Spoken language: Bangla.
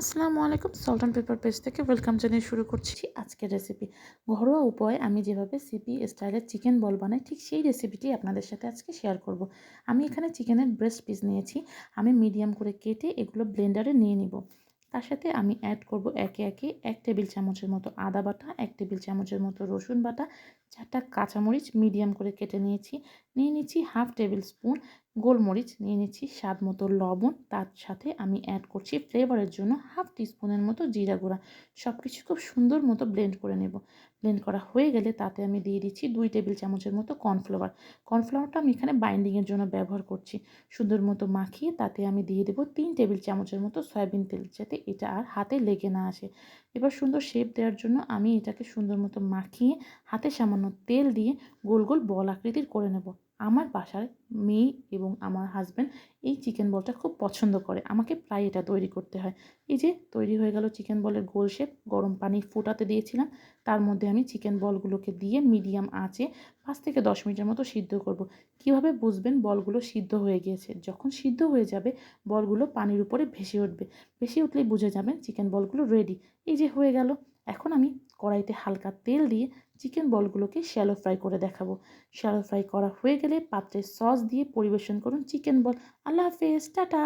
আসসালামু আলাইকুম সল্ট অ্যান্ড পেপার পেজ থেকে ওয়েলকাম জানিয়ে শুরু করছি আজকের রেসিপি। ঘরোয়া উপায়ে আমি যেভাবে সিপি স্টাইলের চিকেন বল বানাই ঠিক সেই রেসিপিটি আপনাদের সাথে আজকে শেয়ার করব। আমি এখানে চিকেনের ব্রেস্ট পিস নিয়েছি। আমি মিডিয়াম করে কেটে এগুলো ব্লেন্ডারে নিয়ে নিব। তার সাথে আমি অ্যাড করব একে একে 1 টেবিল চামচের মতো আদা বাটা, 1 টেবিল চামচের মতো রসুন বাটা, 4টা কাঁচামরিচ মিডিয়াম করে কেটে নিয়েছি। নিয়ে নিচ্ছি হাফ টেবিল স্পুন গোলমরিচ, নিয়ে নিচ্ছি স্বাদ মতো লবণ, তার সাথে আমি অ্যাড করছি ফ্লেভারের জন্য হাফ টিস্পুনের মতো জিরা গুঁড়া। সব কিছু খুব সুন্দর মতো ব্লেন্ড করে নেব। ব্লেন্ড করা হয়ে গেলে তাতে আমি দিয়ে দিচ্ছি 2 টেবিল চামচের মতো কর্নফ্লাওয়ার। কর্নফ্লাওয়ারটা আমি এখানে বাইন্ডিংয়ের জন্য ব্যবহার করছি। সুন্দর মতো মাখিয়ে তাতে আমি দিয়ে দেবো 3 টেবিল চামচের মতো সয়াবিন তেল, যাতে এটা আর হাতে লেগে না আসে। এবার সুন্দর শেপ দেওয়ার জন্য আমি এটাকে সুন্দর মতো মাখিয়ে হাতে সামান্য তেল দিয়ে গোল গোল বল আকৃতির করে নেব। আমার বাসায় মেয়ে এবং আমার হাজব্যান্ড এই চিকেন বলটা খুব পছন্দ করে। আমাকে প্রায় এটা তৈরি করতে হয়। এই যে তৈরি হয়ে গেল চিকেন বলের গোল শেপ। গরম পানি ফোটাতে দিয়েছিলাম। তার মধ্যে আমি চিকেন বলগুলোকে দিয়ে মিডিয়াম আঁচে 5 থেকে 10 মিনিটের মতো সিদ্ধ করব। কিভাবে বুঝবেন বলগুলো সিদ্ধ হয়ে গিয়েছে? যখন সিদ্ধ হয়ে যাবে বলগুলো পানির উপরে ভেসে উঠবে। ভেসে উঠলেই বুঝে যাবেন চিকেন বলগুলো রেডি। এই যে হয়ে গেল। এখন আমি কড়াইতে হালকা তেল দিয়ে চিকেন বলগুলোকে শ্যালো ফ্রাই করে দেখাবো। শ্যালো ফ্রাই করা হয়ে গেলে পাত্রে সস দিয়ে পরিবেশন করুন চিকেন বল। আল্লাহ হাফেজ, টাটা।